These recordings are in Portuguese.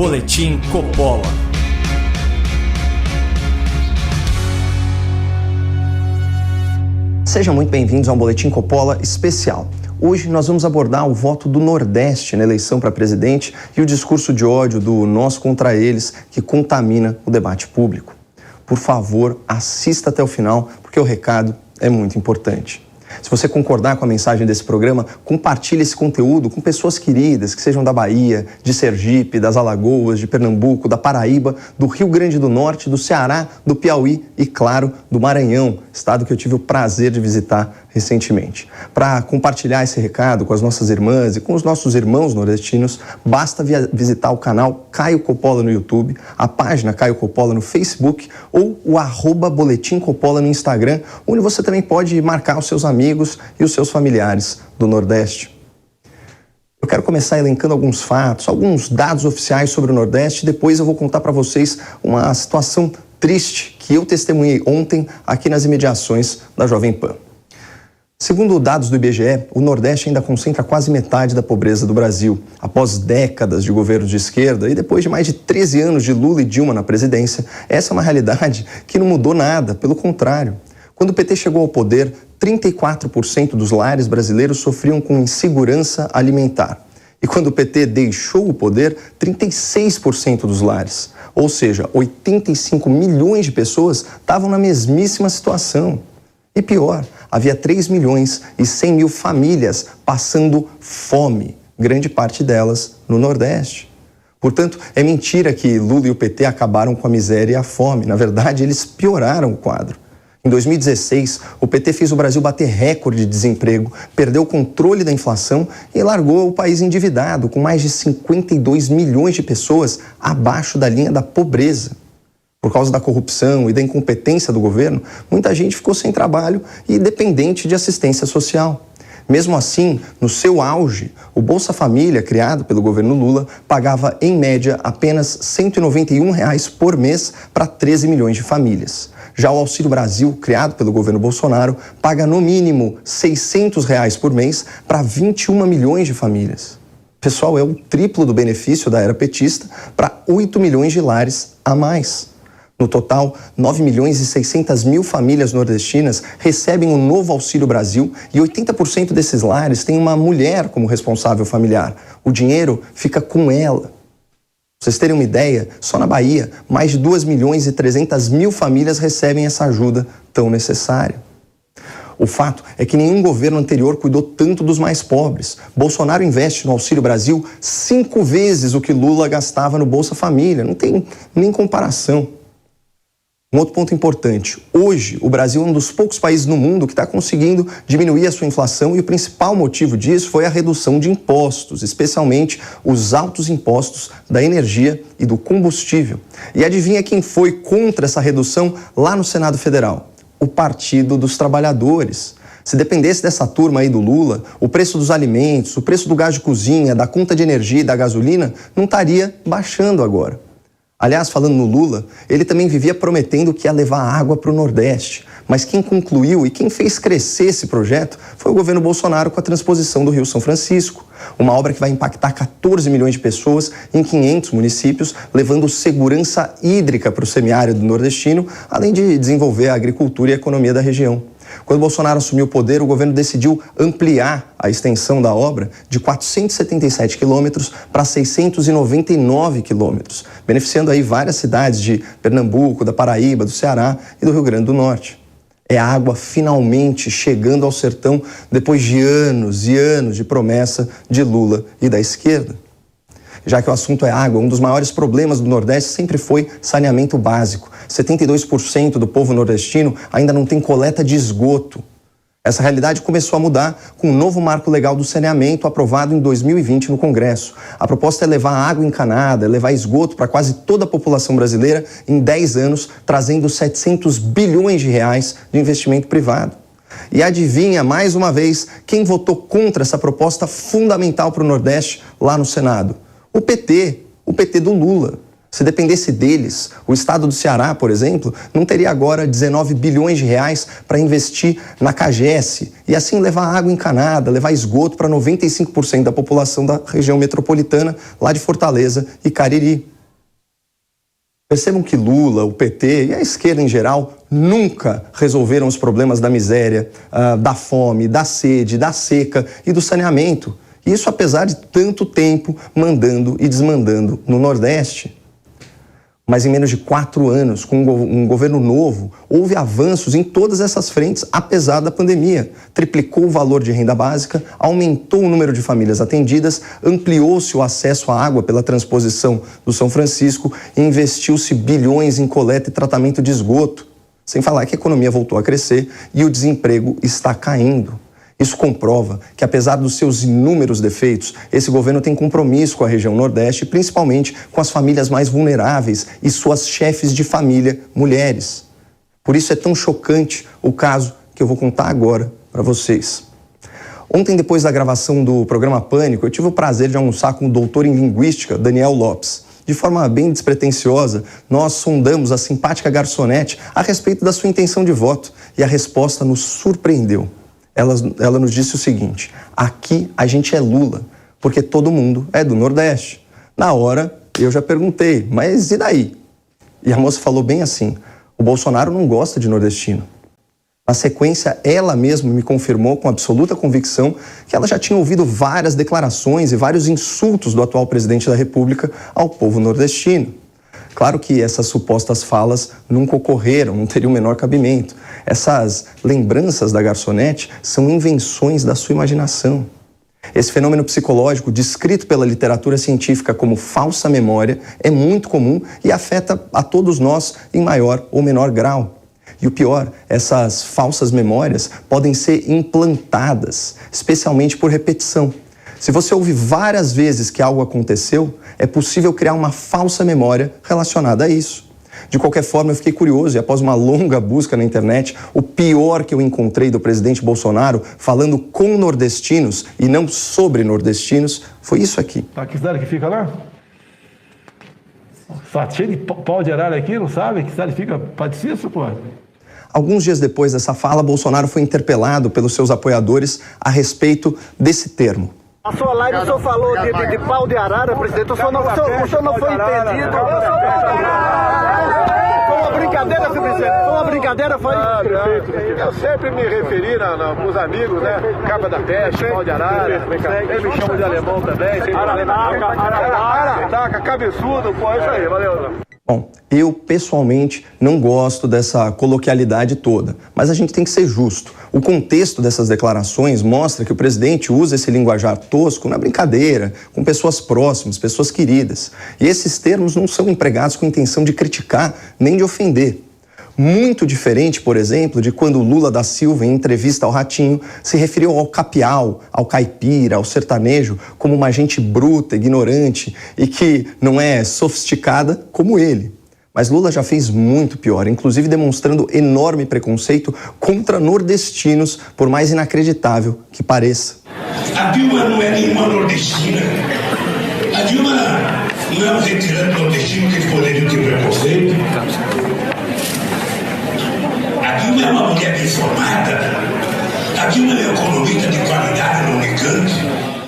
Boletim Coppola. Sejam muito bem-vindos a um Boletim Coppola especial. Hoje nós vamos abordar o voto do Nordeste na eleição para presidente e o discurso de ódio do nós contra eles que contamina o debate público. Por favor, assista até o final, porque o recado é muito importante. Se você concordar com a mensagem desse programa, compartilhe esse conteúdo com pessoas queridas que sejam da Bahia, de Sergipe, das Alagoas, de Pernambuco, da Paraíba, do Rio Grande do Norte, do Ceará, do Piauí e, claro, do Maranhão, estado que eu tive o prazer de visitar recentemente. Para compartilhar esse recado com as nossas irmãs e com os nossos irmãos nordestinos, basta visitar o canal Caio Coppola no YouTube, a página Caio Coppola no Facebook ou o @Boletim Coppola no Instagram, onde você também pode marcar os seus amigos e os seus familiares do Nordeste. Eu quero começar elencando alguns fatos, alguns dados oficiais sobre o Nordeste e depois eu vou contar para vocês uma situação triste que eu testemunhei ontem aqui nas imediações da Jovem Pan. Segundo dados do IBGE, o Nordeste ainda concentra quase metade da pobreza do Brasil. Após décadas de governos de esquerda e depois de mais de 13 anos de Lula e Dilma na presidência, essa é uma realidade que não mudou nada, pelo contrário. Quando o PT chegou ao poder, 34% dos lares brasileiros sofriam com insegurança alimentar. E quando o PT deixou o poder, 36% dos lares, ou seja, 85 milhões de pessoas estavam na mesmíssima situação. E pior, havia 3 milhões e 100 mil famílias passando fome, grande parte delas no Nordeste. Portanto, é mentira que Lula e o PT acabaram com a miséria e a fome. Na verdade, eles pioraram o quadro. Em 2016, o PT fez o Brasil bater recorde de desemprego, perdeu o controle da inflação e largou o país endividado, com mais de 52 milhões de pessoas abaixo da linha da pobreza. Por causa da corrupção e da incompetência do governo, muita gente ficou sem trabalho e dependente de assistência social. Mesmo assim, no seu auge, o Bolsa Família, criado pelo governo Lula, pagava, em média, apenas R$ 191 por mês para 13 milhões de famílias. Já o Auxílio Brasil, criado pelo governo Bolsonaro, paga no mínimo R$ 600 por mês para 21 milhões de famílias. Pessoal, é o triplo do benefício da era petista para 8 milhões de lares a mais. No total, 9 milhões e 600 mil famílias nordestinas recebem o novo Auxílio Brasil e 80% desses lares têm uma mulher como responsável familiar. O dinheiro fica com ela. Pra vocês terem uma ideia, só na Bahia, mais de 2 milhões e 300 mil famílias recebem essa ajuda tão necessária. O fato é que nenhum governo anterior cuidou tanto dos mais pobres. Bolsonaro investe no Auxílio Brasil 5 vezes o que Lula gastava no Bolsa Família. Não tem nem comparação. Um outro ponto importante, hoje o Brasil é um dos poucos países no mundo que está conseguindo diminuir a sua inflação e o principal motivo disso foi a redução de impostos, especialmente os altos impostos da energia e do combustível. E adivinha quem foi contra essa redução lá no Senado Federal? O Partido dos Trabalhadores. Se dependesse dessa turma aí do Lula, o preço dos alimentos, o preço do gás de cozinha, da conta de energia e da gasolina não estaria baixando agora. Aliás, falando no Lula, ele também vivia prometendo que ia levar água para o Nordeste. Mas quem concluiu e quem fez crescer esse projeto foi o governo Bolsonaro com a transposição do Rio São Francisco. Uma obra que vai impactar 14 milhões de pessoas em 500 municípios, levando segurança hídrica para o semiárido nordestino, além de desenvolver a agricultura e a economia da região. Quando Bolsonaro assumiu o poder, o governo decidiu ampliar a extensão da obra de 477 quilômetros para 699 quilômetros, beneficiando aí várias cidades de Pernambuco, da Paraíba, do Ceará e do Rio Grande do Norte. É a água finalmente chegando ao sertão depois de anos e anos de promessa de Lula e da esquerda. Já que o assunto é água, um dos maiores problemas do Nordeste sempre foi saneamento básico. 72% do povo nordestino ainda não tem coleta de esgoto. Essa realidade começou a mudar com o novo marco legal do saneamento aprovado em 2020 no Congresso. A proposta é levar água encanada, levar esgoto para quase toda a população brasileira em 10 anos, trazendo 700 bilhões de reais de investimento privado. E adivinha, mais uma vez, quem votou contra essa proposta fundamental para o Nordeste lá no Senado? O PT do Lula. Se dependesse deles, o estado do Ceará, por exemplo, não teria agora 19 bilhões de reais para investir na CAGES e assim levar água encanada, levar esgoto para 95% da população da região metropolitana, lá de Fortaleza e Cariri. Percebam que Lula, o PT e a esquerda em geral nunca resolveram os problemas da miséria, da fome, da sede, da seca e do saneamento. Isso apesar de tanto tempo mandando e desmandando no Nordeste. Mas em menos de 4 anos, com um governo novo, houve avanços em todas essas frentes, apesar da pandemia. Triplicou o valor de renda básica, aumentou o número de famílias atendidas, ampliou-se o acesso à água pela transposição do São Francisco e investiu-se bilhões em coleta e tratamento de esgoto. Sem falar que a economia voltou a crescer e o desemprego está caindo. Isso comprova que, apesar dos seus inúmeros defeitos, esse governo tem compromisso com a região Nordeste, principalmente com as famílias mais vulneráveis e suas chefes de família, mulheres. Por isso é tão chocante o caso que eu vou contar agora para vocês. Ontem, depois da gravação do programa Pânico, eu tive o prazer de almoçar com o doutor em linguística, Daniel Lopes. De forma bem despretensiosa, nós sondamos a simpática garçonete a respeito da sua intenção de voto e a resposta nos surpreendeu. Ela nos disse o seguinte: aqui a gente é Lula, porque todo mundo é do Nordeste. Na hora, eu já perguntei, mas e daí? E a moça falou bem assim: o Bolsonaro não gosta de nordestino. Na sequência, ela mesma me confirmou com absoluta convicção que ela já tinha ouvido várias declarações e vários insultos do atual presidente da República ao povo nordestino. Claro que essas supostas falas nunca ocorreram, não teriam o menor cabimento. Essas lembranças da garçonete são invenções da sua imaginação. Esse fenômeno psicológico, descrito pela literatura científica como falsa memória, é muito comum e afeta a todos nós em maior ou menor grau. E o pior, essas falsas memórias podem ser implantadas, especialmente por repetição. Se você ouve várias vezes que algo aconteceu, é possível criar uma falsa memória relacionada a isso. De qualquer forma, eu fiquei curioso e após uma longa busca na internet, o pior que eu encontrei do presidente Bolsonaro falando com nordestinos e não sobre nordestinos foi isso aqui. Que cidade que fica lá? Tá cheio de pau de arara aqui, não sabe? Que cidade fica? Paticício, pô? Alguns dias depois dessa fala, Bolsonaro foi interpelado pelos seus apoiadores a respeito desse termo. A sua live, o senhor falou de pau de arara, presidente. O senhor não foi entendido. Foi uma brincadeira, senhor presidente. Foi uma brincadeira, foi. Eu sempre me referi com os amigos, né? Capa da peste, pau de arara. Eles me chamam de alemão também. Arataca, cabeçudo, pô, isso aí, valeu. Bom, eu pessoalmente não gosto dessa coloquialidade toda, mas a gente tem que ser justo. O contexto dessas declarações mostra que o presidente usa esse linguajar tosco na brincadeira, com pessoas próximas, pessoas queridas. E esses termos não são empregados com intenção de criticar nem de ofender. Muito diferente, por exemplo, de quando Lula da Silva, em entrevista ao Ratinho, se referiu ao capial, ao caipira, ao sertanejo, como uma gente bruta, ignorante e que não é sofisticada como ele. Mas Lula já fez muito pior, inclusive demonstrando enorme preconceito contra nordestinos, por mais inacreditável que pareça. A Dilma não é nenhuma nordestina. A Dilma não é um retirante nordestino que poderia ter preconceito. A Dilma é uma mulher bem formada. A Dilma é economista de qualidade no Unicamp.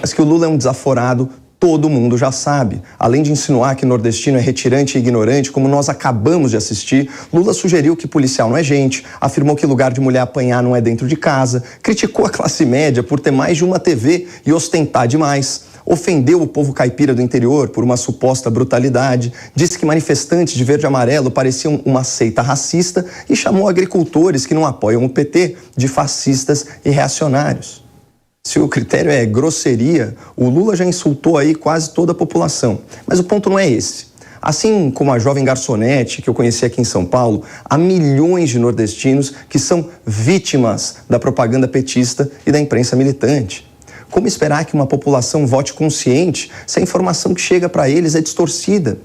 Mas que o Lula é um desaforado, todo mundo já sabe. Além de insinuar que nordestino é retirante e ignorante, como nós acabamos de assistir, Lula sugeriu que policial não é gente, afirmou que lugar de mulher apanhar não é dentro de casa, criticou a classe média por ter mais de uma TV e ostentar demais, ofendeu o povo caipira do interior por uma suposta brutalidade, disse que manifestantes de verde e amarelo pareciam uma seita racista e chamou agricultores que não apoiam o PT de fascistas e reacionários. Se o critério é grosseria, o Lula já insultou aí quase toda a população. Mas o ponto não é esse. Assim como a jovem garçonete que eu conheci aqui em São Paulo, há milhões de nordestinos que são vítimas da propaganda petista e da imprensa militante. Como esperar que uma população vote consciente se a informação que chega para eles é distorcida?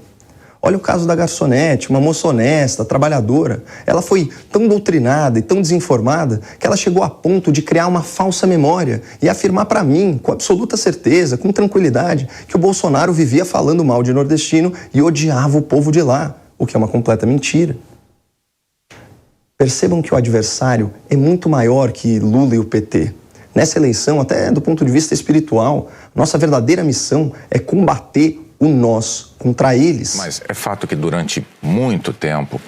Olha o caso da garçonete, uma moça honesta, trabalhadora. Ela foi tão doutrinada e tão desinformada que ela chegou a ponto de criar uma falsa memória e afirmar para mim, com absoluta certeza, com tranquilidade, que o Bolsonaro vivia falando mal de nordestino e odiava o povo de lá, o que é uma completa mentira. Percebam que o adversário é muito maior que Lula e o PT. Nessa eleição, até do ponto de vista espiritual, nossa verdadeira missão é combater o nós contra eles. Mas é fato que durante muito tempo,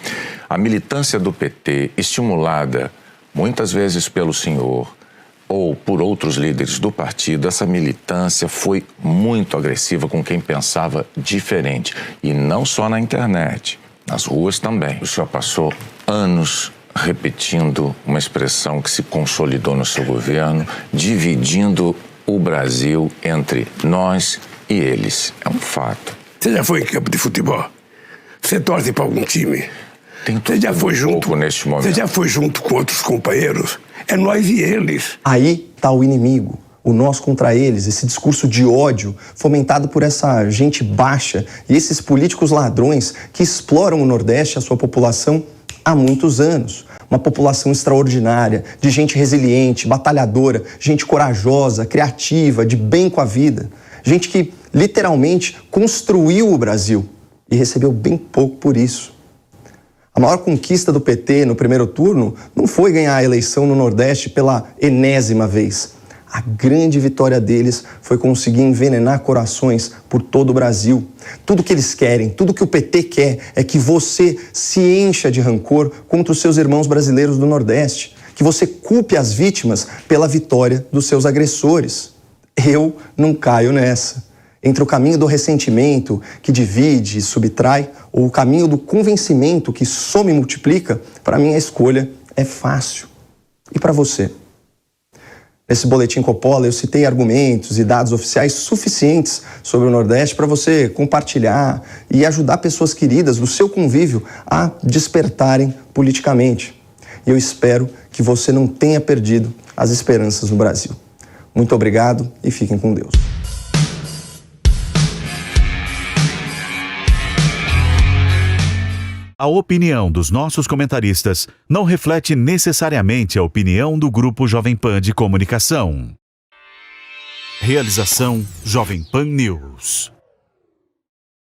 a militância do PT, estimulada muitas vezes pelo senhor ou por outros líderes do partido, essa militância foi muito agressiva com quem pensava diferente. E não só na internet, nas ruas também. O senhor passou anos repetindo uma expressão que se consolidou no seu governo, dividindo o Brasil entre nós e eles. É um fato. Você já foi em campo de futebol? Você torce para algum time? Você já foi junto neste momento. Você já foi junto com outros companheiros? É nós e eles. Aí está o inimigo, o nós contra eles, esse discurso de ódio fomentado por essa gente baixa e esses políticos ladrões que exploram o Nordeste, a sua população, há muitos anos. Uma população extraordinária, de gente resiliente, batalhadora, gente corajosa, criativa, de bem com a vida. Gente que literalmente construiu o Brasil e recebeu bem pouco por isso. A maior conquista do PT no primeiro turno não foi ganhar a eleição no Nordeste pela enésima vez. A grande vitória deles foi conseguir envenenar corações por todo o Brasil. Tudo que eles querem, tudo que o PT quer é que você se encha de rancor contra os seus irmãos brasileiros do Nordeste, que você culpe as vítimas pela vitória dos seus agressores. Eu não caio nessa. Entre o caminho do ressentimento, que divide e subtrai, ou o caminho do convencimento, que soma e multiplica, para mim a escolha é fácil. E para você? Nesse boletim Coppola, eu citei argumentos e dados oficiais suficientes sobre o Nordeste para você compartilhar e ajudar pessoas queridas do seu convívio a despertarem politicamente. E eu espero que você não tenha perdido as esperanças no Brasil. Muito obrigado e fiquem com Deus. A opinião dos nossos comentaristas não reflete necessariamente a opinião do Grupo Jovem Pan de Comunicação. Realização Jovem Pan News.